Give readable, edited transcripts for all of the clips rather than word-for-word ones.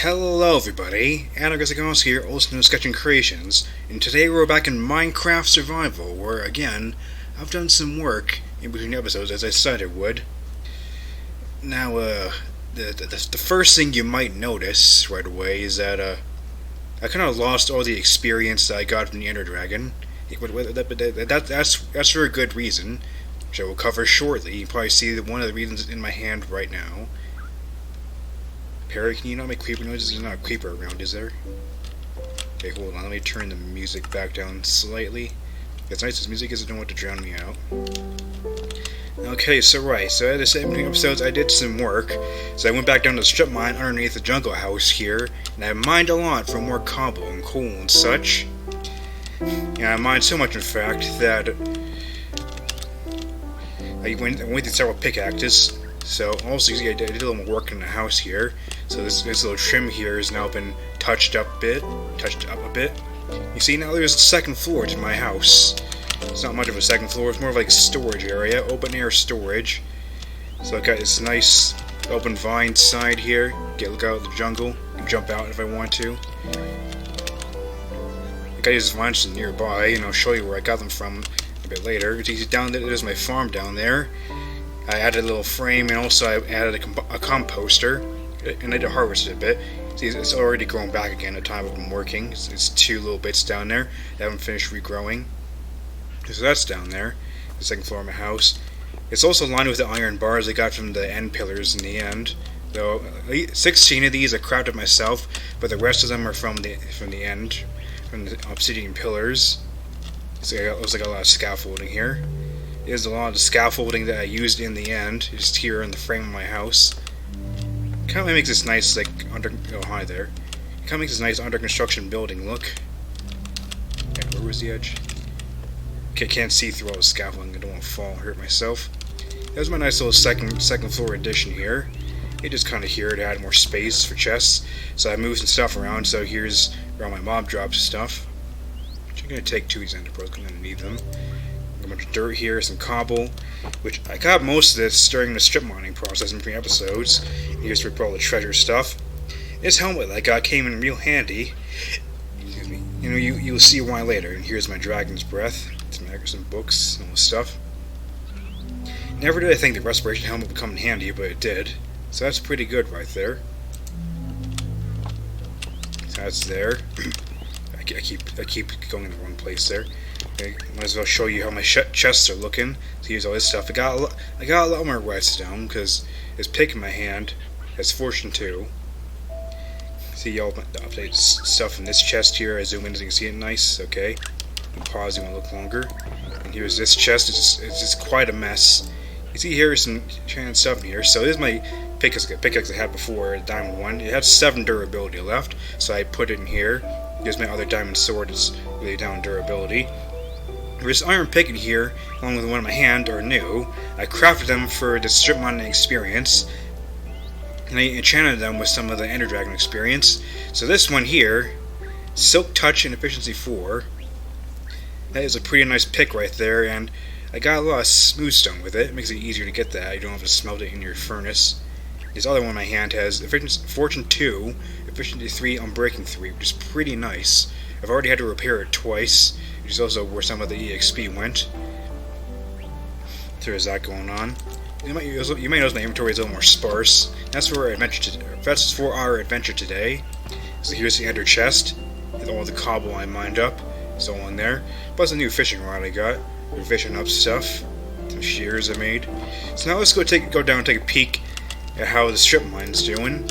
Hello everybody, ALLOS here, also known as Sketching Creations, and today we're back in Minecraft Survival, where again, I've done some work in between episodes as I said I would. Now, the first thing you might notice right away is that, I kind of lost all the experience that I got from the Ender Dragon. That's for a good reason, which I will cover shortly. You can probably see one of the reasons in my hand right now. Parrot, can you not make creeper noises? There's not a creeper around, is there? Okay, hold on. Let me turn the music back down slightly. It's nice. This music isn't want to drown me out. Okay, so at the same episodes, I did some work. So I went back down to the strip mine underneath the jungle house here, and I mined a lot for more cobble and coal and such. Yeah, I mined so much, in fact, that I went through several pickaxes. So also, I did a little more work in the house here. So this little trim here has now been touched up a bit. You see, now there's a second floor to my house. It's not much of a second floor. It's more of like a storage area, open air storage. So I got this nice open vine side here. Look out at the jungle. And jump out if I want to. I got these vines nearby, and I'll show you where I got them from a bit later. You see down there, there's my farm down there. I added a little frame, and also I added a composter, and I did harvest it a bit. See, it's already grown back again at the time I've been working. It's two little bits down there that haven't finished regrowing. So that's down there, the second floor of my house. It's also lined with the iron bars I got from the end pillars in the end. Though 16 of these I crafted myself, but the rest of them are from the end, from the obsidian pillars. So it looks like a lot of scaffolding here. There's a lot of the scaffolding that I used in the end, just here in the frame of my house. Kind of makes this nice, like, hi there. It kind of makes this nice under construction building look. Okay, where was the edge? Okay, can't see through all the scaffolding. I don't want to fall and hurt myself. That was my nice little second floor addition here. It just kind of here to add more space for chests. So I moved some stuff around. So here's where all my mob drops stuff. I'm gonna take two of these ender pearls. I'm gonna need them. A bunch of dirt here, some cobble, which I got most of this during the strip mining process in between episodes. Here's where all the treasure stuff. This helmet that I got came in real handy. Excuse me. You'll see why later. And here's my dragon's breath, some books, and all this stuff. Never did I think the respiration helmet would come in handy, but it did. So that's pretty good right there. So that's there. I keep going in the wrong place there. Okay, might as well show you how my chests are looking. So here's all this stuff. I got a lot more redstone because this pick in my hand has fortune 2. See all the updated stuff in this chest here. I zoom in so you can see it nice. Okay, pause. You want to look longer. And here's this chest. It's just quite a mess. You see here some enchanted stuff in here. So this is my pickaxe I had before, the diamond one. It had 7 durability left, so I put it in here. Here's my other diamond sword. It's really down in durability. This iron pick in here, along with the one in my hand, are new. I crafted them for the strip mining experience, and I enchanted them with some of the Ender Dragon experience. So this one here, Silk Touch and Efficiency 4, that is a pretty nice pick right there, and I got a lot of smooth stone with it. It makes it easier to get that. You don't have to smelt it in your furnace. This other one in my hand has Fortune 2, Efficiency 3, Unbreaking 3, which is pretty nice. I've already had to repair it twice, which is also where some of the EXP went. So there's that going on. You might notice my inventory is a little more sparse. That's for our adventure today. So here's the ender chest, with all the cobble I mined up, so on there. Plus a new fishing rod I got, for fishing up stuff. Some shears I made. So now let's go down and take a peek at how the strip mine's doing.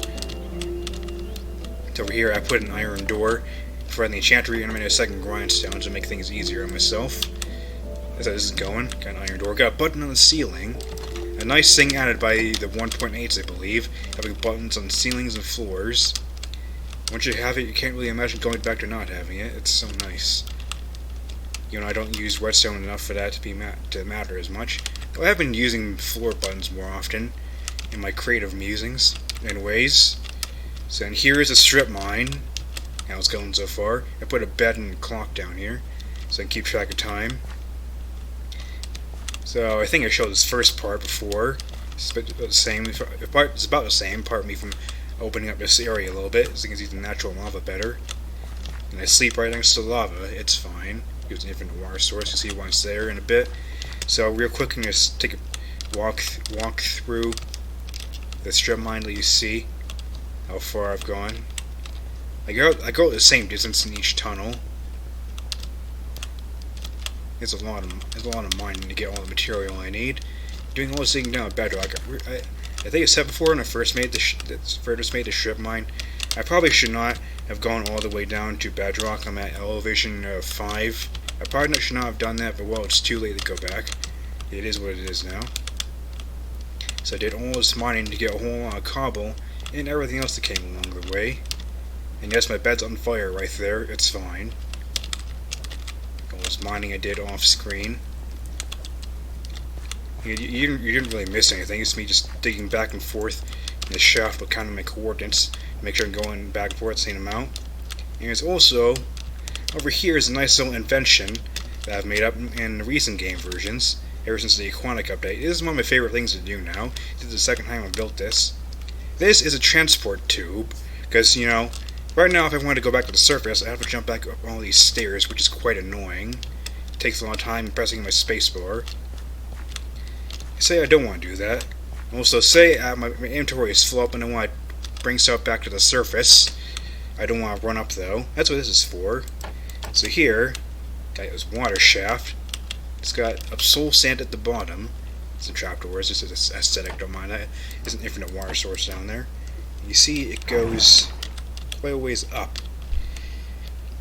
So over here I put an iron door for the enchantery, and I made a second grindstone to make things easier on myself. That's how this is going. Got an iron door. Got a button on the ceiling. A nice thing added by the 1.8s, I believe, having buttons on ceilings and floors. Once you have it, you can't really imagine going back to not having it. It's so nice. I don't use redstone enough for that to matter as much. Though I have been using floor buttons more often in my creative musings. Anyways, so and here is a strip mine. How it's going so far. I put a bed and a clock down here so I can keep track of time. So I think I showed this first part before. It's about the same. Part me from opening up this area a little bit so you can see the natural lava better. And I sleep right next to the lava. It's fine. Use an infinite water source. You'll see once there in a bit. So real quick, I'm just take a walk through the strip mine that you see. How far I've gone. I go the same distance in each tunnel. It's a lot of mining to get all the material I need. Doing all this thing down at bedrock. I think I said before when I first made the strip mine, I probably should not have gone all the way down to bedrock. I'm at elevation 5. I probably should not have done that, but well, it's too late to go back. It is what it is now. So I did all this mining to get a whole lot of cobble and everything else that came along the way. And yes, my bed's on fire right there. It's fine. All this mining I did off screen. You didn't really miss anything. It's me just digging back and forth in the shaft with counting my coordinates. Make sure I'm going back and forth the same amount. And it's also, over here is a nice little invention that I've made up in the recent game versions, ever since the Aquatic update. This is one of my favorite things to do now. This is the second time I've built this. This is a transport tube, because, you know, right now if I wanted to go back to the surface, I have to jump back up all these stairs, which is quite annoying. It takes a lot of time pressing my spacebar. Say I don't want to do that. Also, say my inventory is full up and I want to bring stuff back to the surface. I don't want to run up though. That's what this is for. So here, got this water shaft. It's got soul sand at the bottom. Some trapdoors. This is aesthetic. Don't mind that. There's an infinite water source down there. You see, it goes quite a ways up.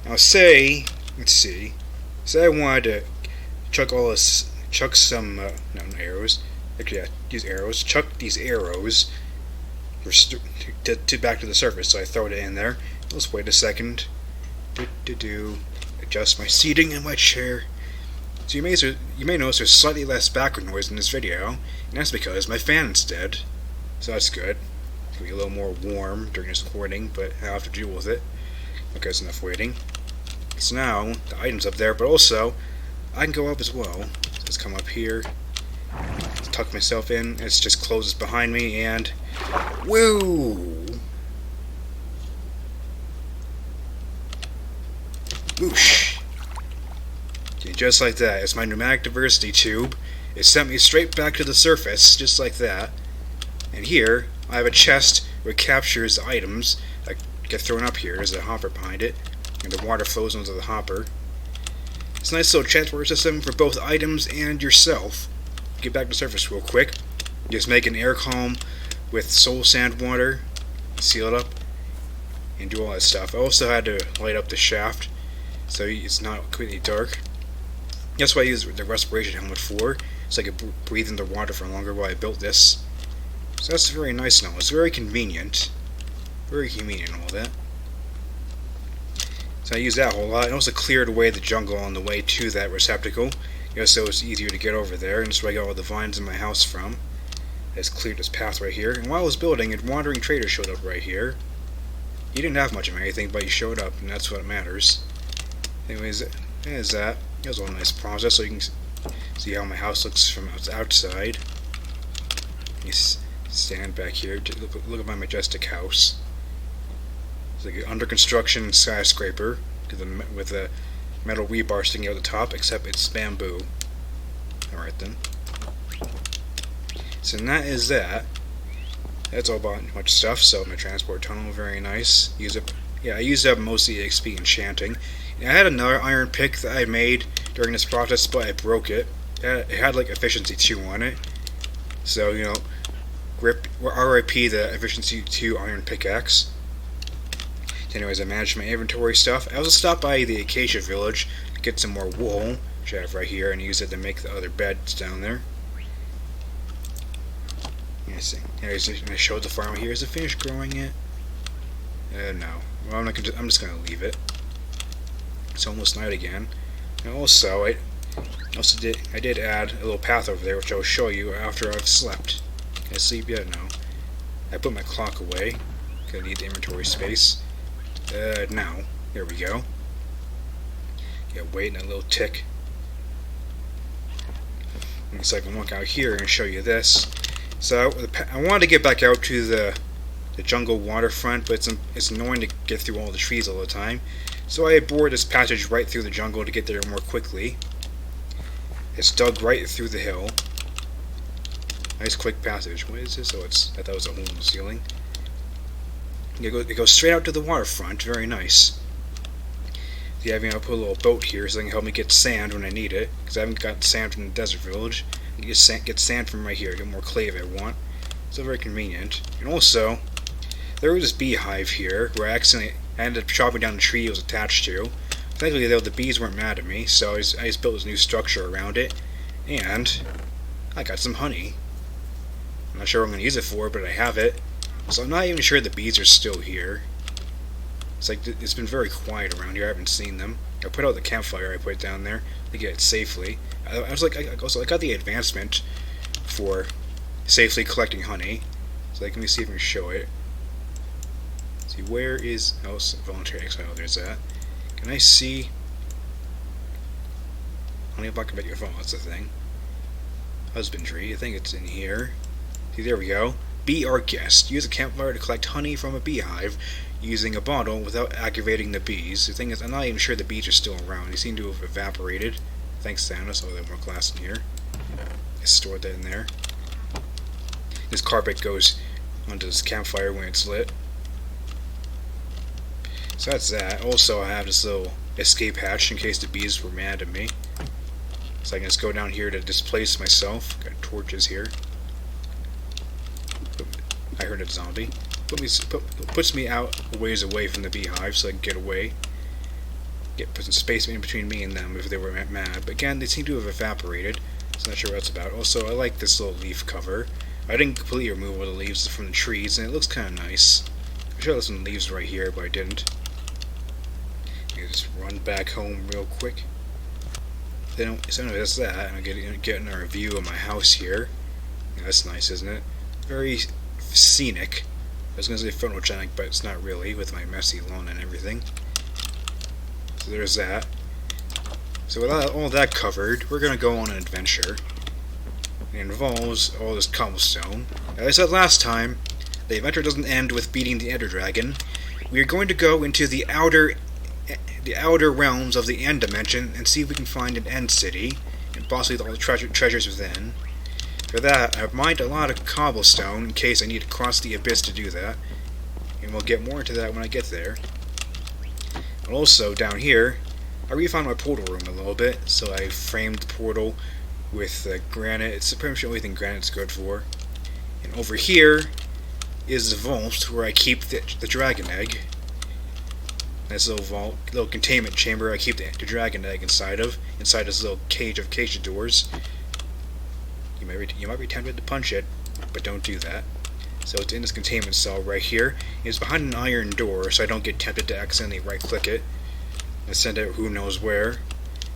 Now, say, let's see. Say I wanted to chuck some no, arrows. Actually, yeah, use arrows. Chuck these arrows to back to the surface. So I throw it in there. Let's wait a second. Adjust my seating in my chair. So you may notice there's slightly less background noise in this video, and that's because my fan is dead. So that's good. It's gonna be a little more warm during this recording, but I have to deal with it. Okay, that's enough waiting. So now the item's up there, but also I can go up as well. So let's come up here. Let's tuck myself in. It just closes behind me, and woo! Whoosh! Okay, just like that. It's my pneumatic diversity tube. It sent me straight back to the surface, just like that. And here, I have a chest where it captures the items that get thrown up here. There's a hopper behind it, and the water flows into the hopper. It's a nice little transport system for both items and yourself. Get back to the surface real quick. Just make an air column with soul sand water, seal it up, and do all that stuff. I also had to light up the shaft so it's not completely dark. That's what I used the respiration helmet for, so I could breathe in the water for longer while I built this. So that's very nice now. It's very convenient. Very convenient and all that. So I used that a whole lot. I also cleared away the jungle on the way to that receptacle, just so it's easier to get over there, and that's where I got all the vines in my house from. I just cleared this path right here, and while I was building, a wandering trader showed up right here. He didn't have much of anything, but he showed up, and that's what matters. Anyways, there's that. It was a nice process, so you can see how my house looks from outside. You stand back here, look at my majestic house. It's like an under construction skyscraper with a metal rebar sticking out the top, except it's bamboo. Alright then. So that is that. That's all about much stuff. So my transport tunnel, very nice. I used up mostly XP enchanting. I had another iron pick that I made during this process, but I broke it. It had like efficiency 2 on it. So, you know, RIP the efficiency 2 iron pickaxe. Anyways, I managed my inventory stuff. I also stopped by the Acacia village to get some more wool, which I have right here, and use it to make the other beds down there. Anyways, I showed the farm here. Is it finished growing yet? No. Well, I'm just gonna leave it. It's almost night again. And also, I did add a little path over there, which I'll show you after I've slept. Can I sleep yet? No. I put my clock away. Gonna need the inventory space. Now. There we go. Yeah, wait and a little tick. So I can walk out here and show you this. So I wanted to get back out to the the jungle waterfront, but it's annoying to get through all the trees all the time. So I bored this passage right through the jungle to get there more quickly. It's dug right through the hill. Nice quick passage. What is this? Oh, I thought it was a hole in the ceiling. It goes straight out to the waterfront. Very nice. Yeah, I'll put a little boat here so they can help me get sand when I need it, because I haven't got sand from the desert village. I can get sand from right here, get more clay if I want. So very convenient. And also, there was this beehive here where I ended up chopping down the tree it was attached to. Thankfully, though, the bees weren't mad at me, so I just built this new structure around it, and I got some honey. I'm not sure what I'm going to use it for, but I have it. So I'm not even sure the bees are still here. It's been very quiet around here. I haven't seen them. I put out the campfire I put down there to get it safely. I got the advancement for safely collecting honey. So let me see if I can show it. Let's see, where is voluntary exile? There's that. Can I see honey block about your phone? That's the thing. Husbandry. I think it's in here. See, there we go. Be our guest. Use a campfire to collect honey from a beehive using a bottle without aggravating the bees. The thing is, I'm not even sure the bees are still around. They seem to have evaporated. Thanks, Thanos. Oh, there's more glass in here. I stored that in there. This carpet goes onto this campfire when it's lit. So that's that. Also, I have this little escape hatch in case the bees were mad at me. So I can just go down here to displace myself. Got torches here. I heard a zombie. Puts me out a ways away from the beehive so I can get away. Put some space in between me and them if they were mad. But again, they seem to have evaporated. So I'm not sure what that's about. Also, I like this little leaf cover. I didn't completely remove all the leaves from the trees, and it looks kind of nice. I should have some leaves right here, but I didn't. I just run back home real quick. So anyway, that's that. I'm getting a review of my house here. Yeah, that's nice, isn't it? Very scenic. I was going to say photogenic, but it's not really, with my messy lawn and everything. So there's that. So with all that covered, we're going to go on an adventure. It involves all this cobblestone. As I said last time, the adventure doesn't end with beating the Ender Dragon. We are going to go into the outer realms of the End Dimension and see if we can find an End City, and possibly all the treasures within. For that, I've mined a lot of cobblestone in case I need to cross the abyss to do that, and we'll get more into that when I get there. And also, down here, I refound my portal room a little bit, so I framed the portal with granite. It's pretty much the only thing granite's good for. And over here is the vault where I keep the dragon egg. Nice little vault, little containment chamber I keep the dragon egg inside this little cage of doors. You might be tempted to punch it, but don't do that. So it's in this containment cell right here. It's behind an iron door, so I don't get tempted to accidentally right-click it and send it who knows where.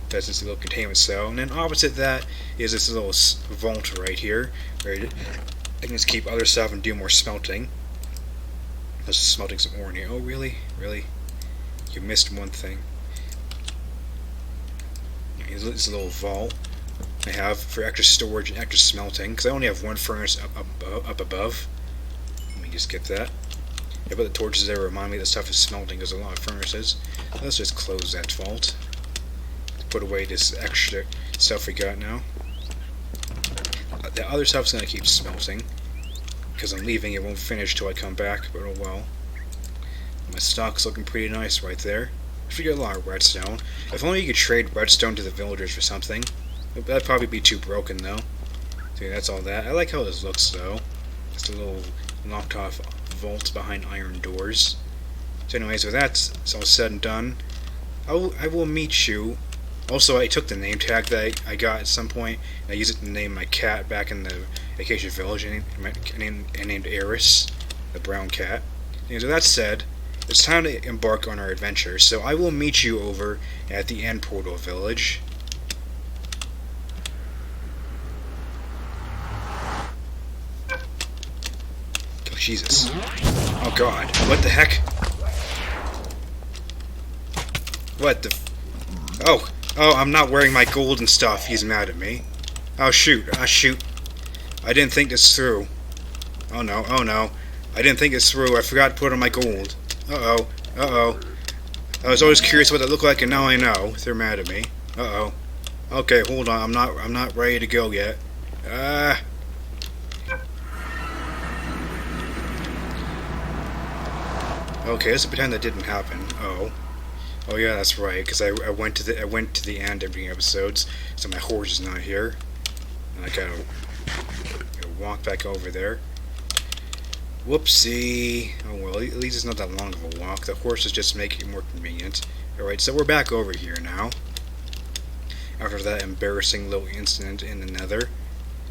That's this little containment cell. And then opposite that is this little vault right here, where I can just keep other stuff and do more smelting. I was just smelting some ore in here. Oh, really? Really? You missed one thing. Here's this little vault I have for extra storage and extra smelting, because I only have one furnace up above. Let me just get that. I put the torches there to remind me that stuff is smelting, because there's a lot of furnaces. So let's just close that vault. Put away this extra stuff we got now. The other stuff's going to keep smelting, because I'm leaving. It won't finish till I come back, but oh well. My stock's looking pretty nice right there. I should get a lot of redstone. If only you could trade redstone to the villagers for something. That'd probably be too broken, though. So that's all that. I like how this looks, though. Just a little knocked off vault behind iron doors. So anyways, with that all said and done, I will meet you. Also, I took the name tag that I got at some point, and I used it to name my cat back in the vacation village, and I named Eris, the brown cat. And so that said, it's time to embark on our adventure, so I will meet you over at the End Portal Village. Oh, Jesus. Oh, God. What the heck? What the... Oh, I'm not wearing my golden stuff. He's mad at me. Oh, shoot. Ah, shoot. I didn't think this through. Oh, no. Oh, no. I didn't think this through. I forgot to put on my gold. Uh-oh. Uh-oh. I was always curious what they look like, and now I know. They're mad at me. Uh-oh. Okay, hold on. I'm not ready to go yet. Okay, let's pretend that didn't happen. Oh. Oh yeah, that's right. Because I went to the end of the episodes, so my horse is not here. And I gotta walk back over there. Whoopsie. Oh well, at least it's not that long of a walk. The horse is just making it more convenient. Alright, so we're back over here now. After that embarrassing little incident in the Nether.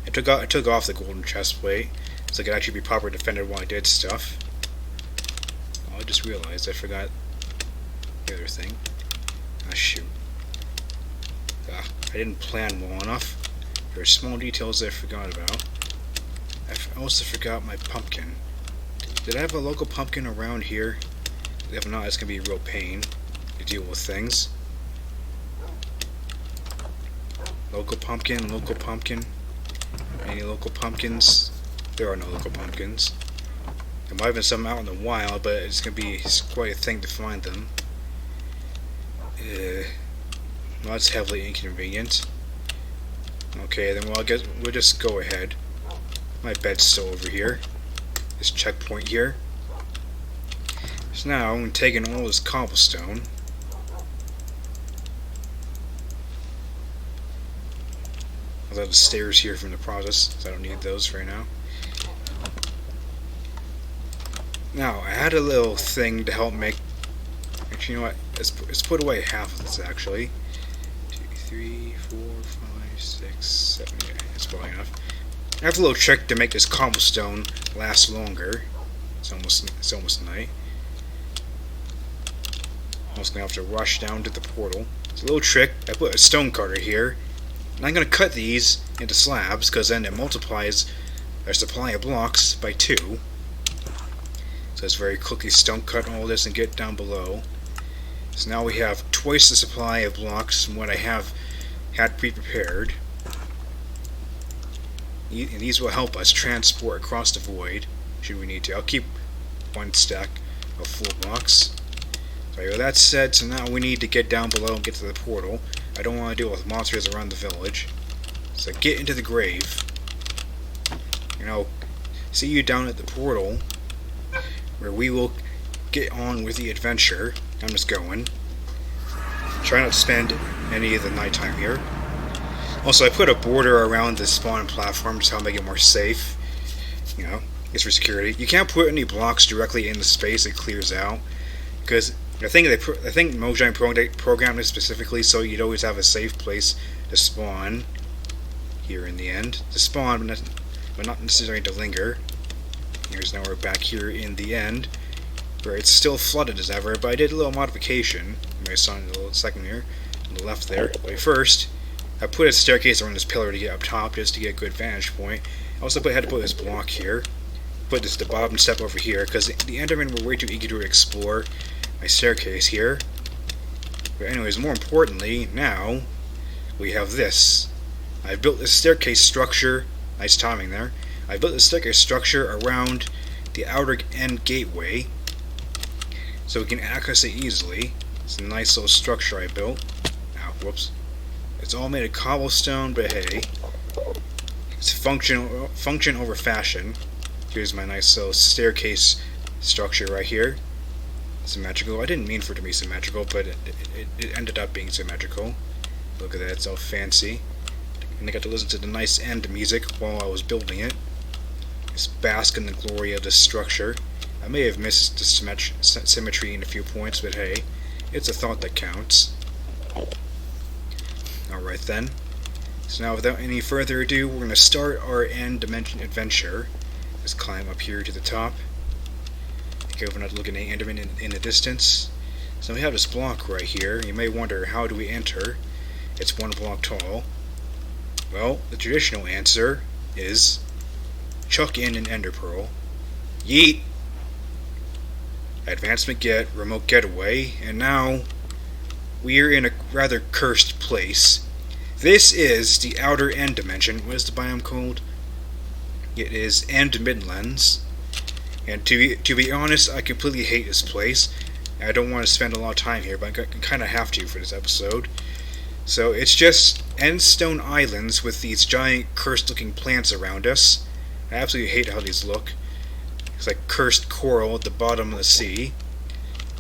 I took off the golden chest plate, so I could actually be properly defended while I did stuff. Oh, I just realized I forgot the other thing. Ah, shoot. I didn't plan well enough. There are small details I forgot about. I also forgot my pumpkin. Did I have a local pumpkin around here? If not, it's going to be a real pain to deal with things. Local pumpkin, local pumpkin. Any local pumpkins? There are no local pumpkins. There might have been some out in the wild, but it's going to be quite a thing to find them. Well, that's heavily inconvenient. Okay, then well, I guess we'll just go ahead. My bed's still over here. This checkpoint here. So now I'm taking all this cobblestone. I'll have the stairs here from the process, so I don't need those right now. Now, I had a little thing to help make... Actually, you know what? Let's put away half of this, actually. 2, 3, 4, 5, 6, 7, 8. That's probably enough. I have a little trick to make this cobblestone last longer. It's almost night. I'm just going to have to rush down to the portal. It's a little trick. I put a stone cutter here. And I'm going to cut these into slabs, because then it multiplies our supply of blocks by 2. So it's very quickly stone cut all this and get down below. So now we have twice the supply of blocks from what I have had pre-prepared. And these will help us transport across the void, should we need to. I'll keep one stack of full blocks. So with that said, so now we need to get down below and get to the portal. I don't want to deal with monsters around the village. So get into the grave. You know, see you down at the portal, where we will get on with the adventure. I'm just going. Try not to spend any of the nighttime here. Also, I put a border around the spawn platform just to help make it more safe. You know, it's for security. You can't put any blocks directly in the space; it clears out. Because I think Mojang programmed it specifically so you'd always have a safe place to spawn. Here in the end, to spawn, but not necessarily to linger. Here's now we're back here in the end, where it's still flooded as ever. But I did a little modification. You may have saw in a little second here, on the left there. But first, I put a staircase around this pillar to get up top, just to get a good vantage point. I also had to put this block here. Put this the bottom step over here, because the Endermen were way too eager to explore my staircase here. But anyways, more importantly, now we have this. I've built this staircase structure. Nice timing there. I built this staircase structure around the outer end gateway, so we can access it easily. It's a nice little structure I built. Ow, whoops. It's all made of cobblestone, but hey, it's function over fashion. Here's my nice little staircase structure right here. Symmetrical. I didn't mean for it to be symmetrical, but it ended up being symmetrical. Look at that, it's all fancy. And I got to listen to the nice end music while I was building it. Just bask in the glory of this structure. I may have missed the symmetry in a few points, but hey, it's a thought that counts. Alright then. So now without any further ado, we're going to start our end dimension adventure. Let's climb up here to the top. Okay, we're not looking at Enderman in the distance. So we have this block right here. You may wonder, how do we enter? It's 1 block tall. Well, the traditional answer is chuck in an ender pearl. Yeet! Advancement get, remote getaway, and now we're in a rather cursed place. This is the outer end dimension. What is the biome called? It is End Midlands. And to be honest, I completely hate this place. I don't want to spend a lot of time here, but I kind of have to for this episode. So it's just endstone islands with these giant cursed-looking plants around us. I absolutely hate how these look. It's like cursed coral at the bottom of the sea.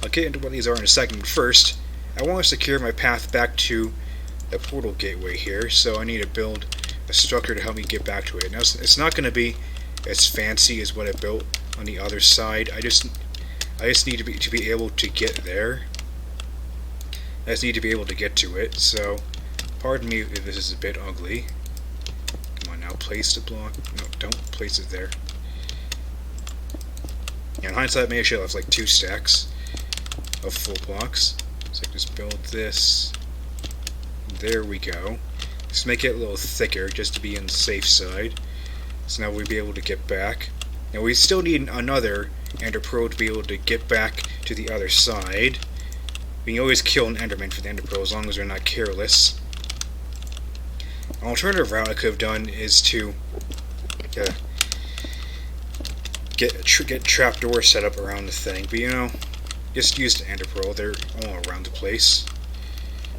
I'll get into what these are in a second, but first, I want to secure my path back to the portal gateway here, so I need to build a structure to help me get back to it. Now, it's not going to be as fancy as what I built on the other side. I just need to be able to get there. I just need to be able to get to it, so pardon me if this is a bit ugly. Come on now, place the block. No, don't place it there. Yeah, in hindsight, maybe I should have like 2 stacks of full blocks. So I just build this. There we go. Just make it a little thicker just to be on the safe side. So now we'll be able to get back. Now we still need another Ender Pearl to be able to get back to the other side. We can always kill an Enderman for the Ender Pearl as long as we're not careless. An alternative route I could have done is to get trapdoors set up around the thing, but you know, just use the Ender Pearl. They're all around the place.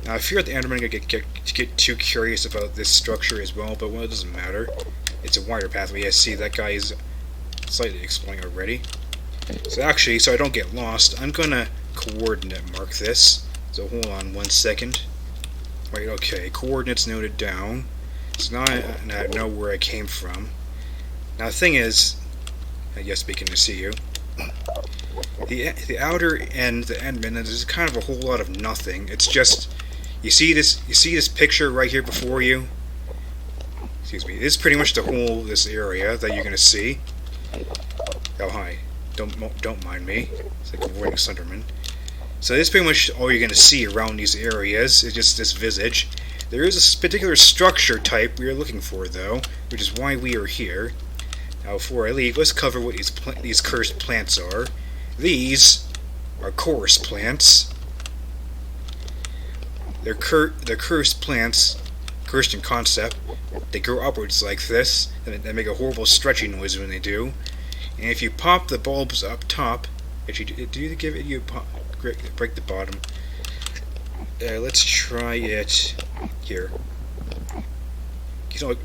Now I fear the Enderman are going to get too curious about this structure as well, but well, it doesn't matter. It's a wider pathway. Yes, see, that guy is slightly exploring already. So actually, so I don't get lost, I'm gonna coordinate mark this. So hold on 1 second. Right, okay, coordinates noted down. So now I know where I came from. Now the thing is, yes, speaking to see you. The outer end, the Enderman, is kind of a whole lot of nothing. It's just, you see this picture right here before you? Excuse me. This is pretty much the whole this area that you're gonna see. Oh hi. Don't mind me. It's like avoiding Slenderman. So this is pretty much all you're gonna see around these areas. It's just this visage. There is a particular structure type we are looking for, though, which is why we are here. Now, before I leave, let's cover what these cursed plants are. These are chorus plants. They're cursed plants, cursed in concept. They grow upwards like this, and they make a horrible stretchy noise when they do. And if you pop the bulbs up top, actually, do you give it you pop, break the bottom? Let's try it here. No,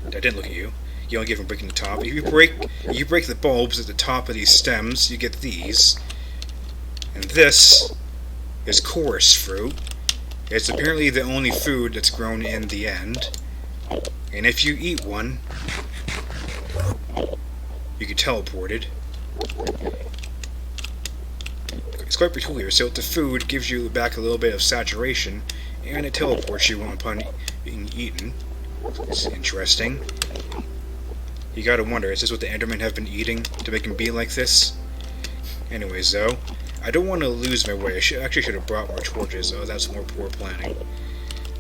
I didn't look at you. You don't give them breaking the top. If you break the bulbs at the top of these stems, you get these. And this is chorus fruit. It's apparently the only food that's grown in the end. And if you eat one, you get teleported. It's quite peculiar. So the food gives you back a little bit of saturation, and it teleports you upon being eaten. It's interesting. You gotta wonder, is this what the Endermen have been eating to make them be like this? Anyways, though, I don't want to lose my way. I actually should have brought more torches. Oh, that's more poor planning.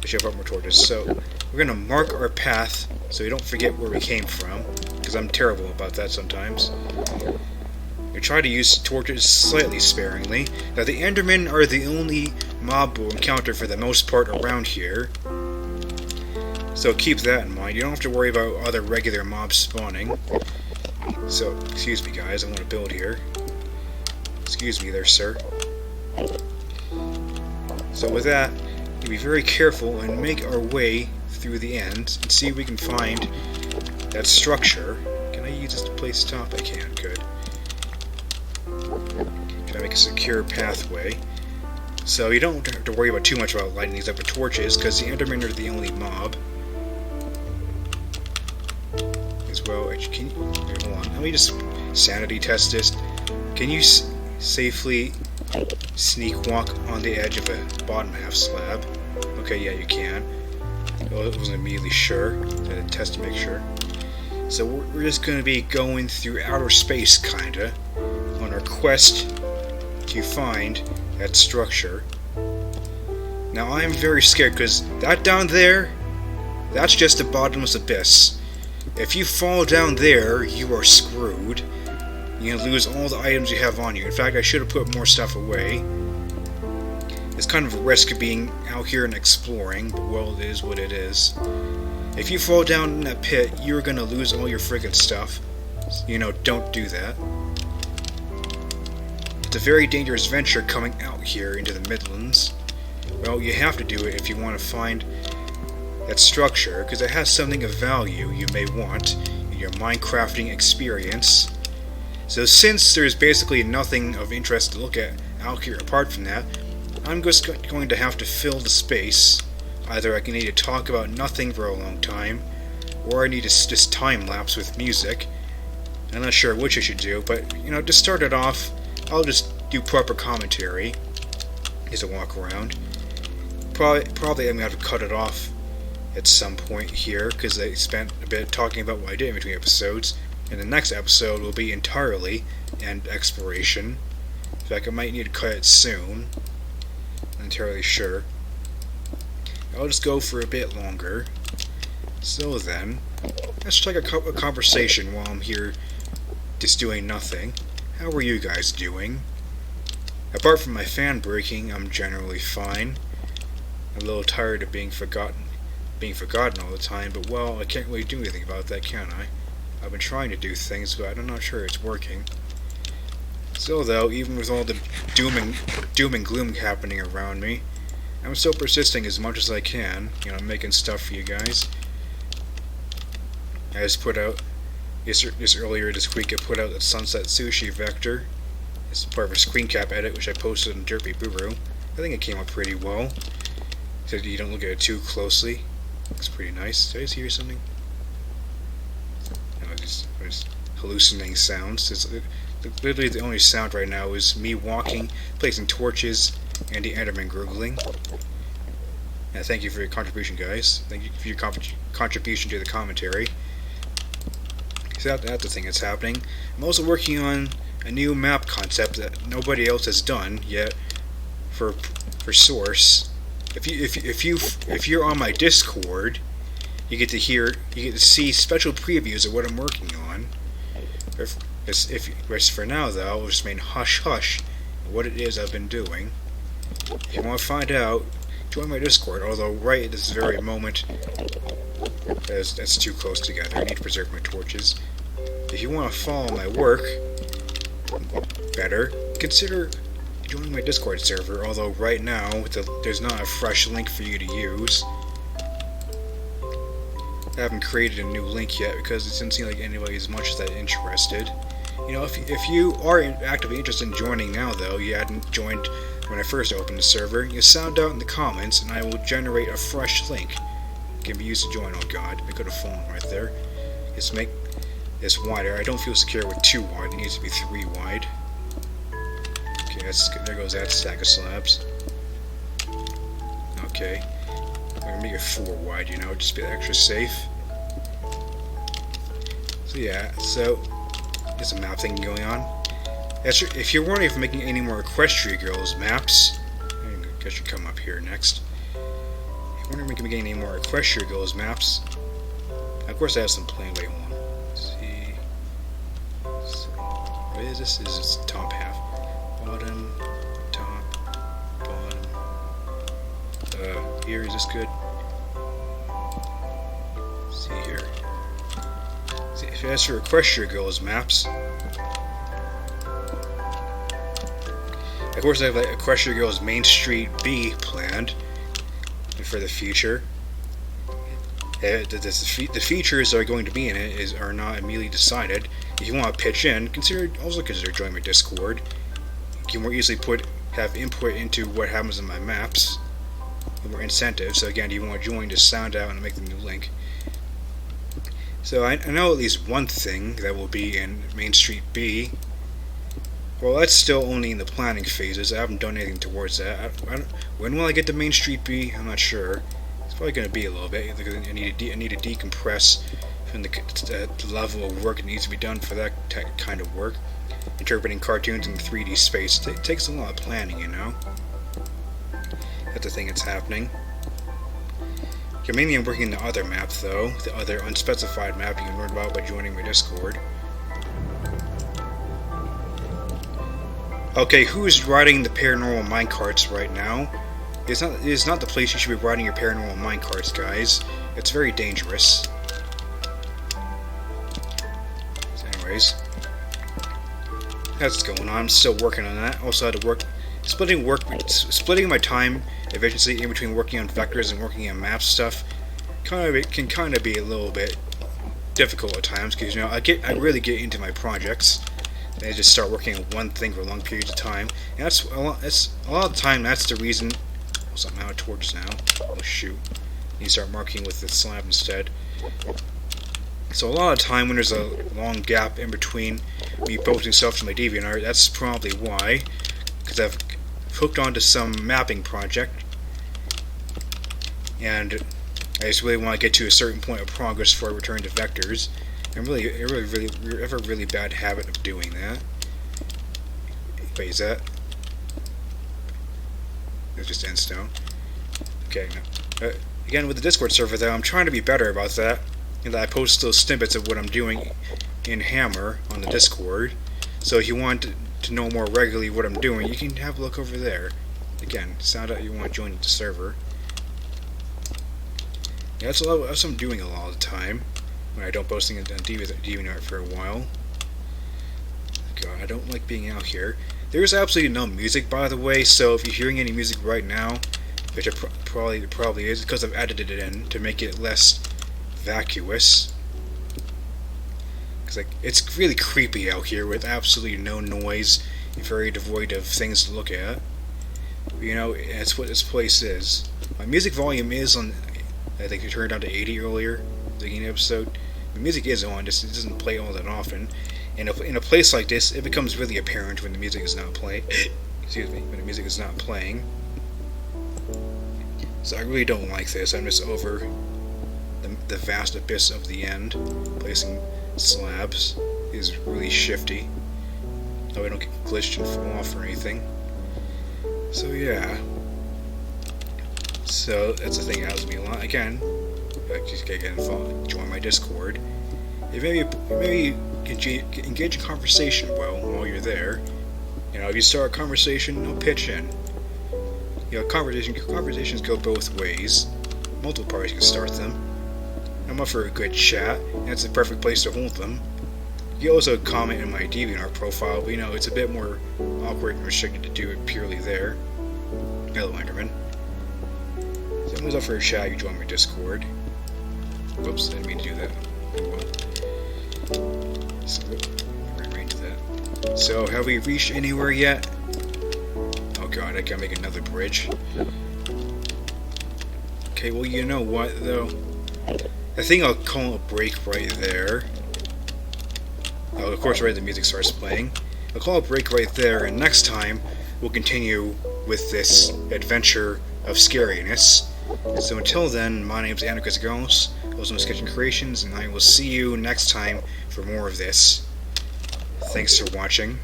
I should have brought more torches. So, we're gonna mark our path so we don't forget where we came from, because I'm terrible about that sometimes. We try to use torches slightly sparingly. Now, the Endermen are the only mob we'll encounter for the most part around here. So keep that in mind. You don't have to worry about other regular mobs spawning. So, excuse me guys, I want to build here. Excuse me there, sir. So with that, we'll be very careful and make our way through the end and see if we can find that structure. Can I use this to place top? I can, good. Can I make a secure pathway? So you don't have to worry about too much about lighting these up with torches, because the Endermen are the only mob. As well, can you, hold on, let me just sanity test this. Can you safely sneak walk on the edge of a bottom half slab? Okay, yeah, you can. Well, I wasn't immediately sure. I had to test to make sure. So we're just going to be going through outer space, kinda, on our quest to find that structure. Now I am very scared, because that down there, that's just the bottomless abyss. If you fall down there, you are screwed. You're going to lose all the items you have on you. In fact, I should have put more stuff away. It's kind of a risk of being out here and exploring, but well, it is what it is. If you fall down in that pit, you're going to lose all your friggin' stuff. You know, don't do that. It's a very dangerous venture coming out here into the Midlands. Well, you have to do it if you want to find that structure, because it has something of value you may want in your Minecrafting experience. So since there's basically nothing of interest to look at out here apart from that, I'm just going to have to fill the space. Either I can need to talk about nothing for a long time, or I need to just time-lapse with music. I'm not sure which I should do, but, you know, to start it off, I'll just do proper commentary as I walk around. Probably I'm going to have to cut it off at some point here, because I spent a bit talking about what I did in between episodes, and the next episode will be entirely end exploration. In fact, I might need to cut it soon. I'm not entirely sure. I'll just go for a bit longer. So then, let's take a conversation while I'm here just doing nothing. How are you guys doing? Apart from my fan breaking, I'm generally fine. I'm a little tired of being forgotten all the time, but well, I can't really do anything about that, can I? I've been trying to do things, but I'm not sure it's working. Still though, even with all the doom and gloom happening around me, I'm still persisting as much as I can, you know, making stuff for you guys. I just put out, just earlier this week, I put out the Sunset Sushi Vector. It's part of a screen cap edit, which I posted on Derpy Boo-Boo. I think it came out pretty well. So you don't look at it too closely. Looks pretty nice. Did I just hear something? No, just hallucinating sounds. Literally the only sound right now is me walking, placing torches, and the Enderman gurgling. And thank you for your contribution, guys. Thank you for your contribution to the commentary. So that's the thing that's happening. I'm also working on a new map concept that nobody else has done yet for Source. If you're on my Discord, you get to see special previews of what I'm working on. If for now though, I'll just remain hush hush what it is I've been doing. If you want to find out, join my Discord. Although right at this very moment, that's too close together. I need to preserve my torches. If you want to follow my work better, consider joining my Discord server. Although right now, there's not a fresh link for you to use. I haven't created a new link yet because it doesn't seem like anybody is much that interested. You know, if you are actively interested in joining now, though, you hadn't joined when I first opened the server, you sound out in the comments and I will generate a fresh link. It can be used to join. Oh god, I could have fallen right there. Just make this wider. I don't feel secure with 2 wide, it needs to be 3 wide. Okay, there goes that stack of slabs. Okay. I'm gonna make it 4 wide, you know, just be extra safe. So yeah, so there's a map thing going on. If you're wondering if I'm making any more Equestria Girls maps, I guess you come up here next. If you're wondering if I'm making any more Equestria Girls maps, of course I have some planned. Wait, hold on. Let's see. So, what is this? Is this top half? Bottom, top, bottom. Here, is this good? Let's see here. See, if you ask for Equestria Girls maps, of course I have like Equestria Girls Main Street B planned for the future. The features that are going to be in it are not immediately decided. If you want to pitch in, also consider joining my Discord. You can more easily have input into what happens in my maps. More incentives. So again, you want to join, just sound out and make the new link. So I know at least one thing that will be in Main Street B. Well, that's still only in the planning phases. I haven't done anything towards that. When will I get to Main Street B? I'm not sure. It's probably going to be a little bit. I need to decompress from the level of work that needs to be done for that kind of work. Interpreting cartoons in 3D space takes a lot of planning, you know. That's the thing that's happening. Mainly I'm working on the other map, though. The other unspecified map you can learn about by joining my Discord. Okay, who's riding the paranormal minecarts right now? It is not the place you should be riding your paranormal minecarts, guys. It's very dangerous. So anyways, that's going on. I'm still working on that. Also had to work, splitting my time efficiency in between working on vectors and working on map stuff. Can kind of be a little bit difficult at times because I really get into my projects. And I just start working on one thing for long periods of time. And that's a lot of the time. That's the reason. I'm out of torches now. Oh shoot! You start marking with the slab instead. So a lot of time when there's a long gap in between me posting stuff to my DeviantArt, that's probably why. Because I've hooked onto some mapping project, and I just really want to get to a certain point of progress before I return to vectors. I have a really bad habit of doing that. Wait, is that? It's just endstone. Okay, no. Again, with the Discord server, though, I'm trying to be better about that. And that I post those snippets of what I'm doing in Hammer on the Discord. So if you want to know more regularly what I'm doing, you can have a look over there. Again, sound out you want to join the server. Yeah, that's what I'm doing a lot of the time when I don't posting on DeviantArt for a while. God, I don't like being out here. There's absolutely no music, by the way, so if you're hearing any music right now, which it probably is, because I've edited it in to make it less vacuous. Because it's really creepy out here with absolutely no noise and very devoid of things to look at. That's what this place is. My music volume is on. I think it turned down to 80 earlier, the beginning episode. The music is on, just it doesn't play all that often. And in a place like this, it becomes really apparent when the music is not playing. Excuse me, when the music is not playing. So I really don't like this. I'm just over the vast abyss of the end. Placing slabs is really shifty. So I don't get glitched and fall off or anything. So yeah. So that's the thing that helps me a lot. Again, join my Discord. Maybe engage in conversation while you're there. If you start a conversation, pitch in. Conversations go both ways. Multiple parties can start them. I'm up for a good chat, and it's the perfect place to hold them. You can also comment in my DeviantArt profile, but it's a bit more awkward and restricted to do it purely there. Hello, Enderman. If someone's up for a chat, you join my Discord. Oops, didn't mean to do that. So, have we reached anywhere yet? Oh god, I gotta make another bridge. Okay, well, you know what, though? I think I'll call a break right there. Oh, of course, right, the music starts playing. I'll call a break right there, and next time, we'll continue with this adventure of scariness. So until then, my name's ALLOS, also Sketching Creations, and I will see you next time for more of this. Thanks for watching.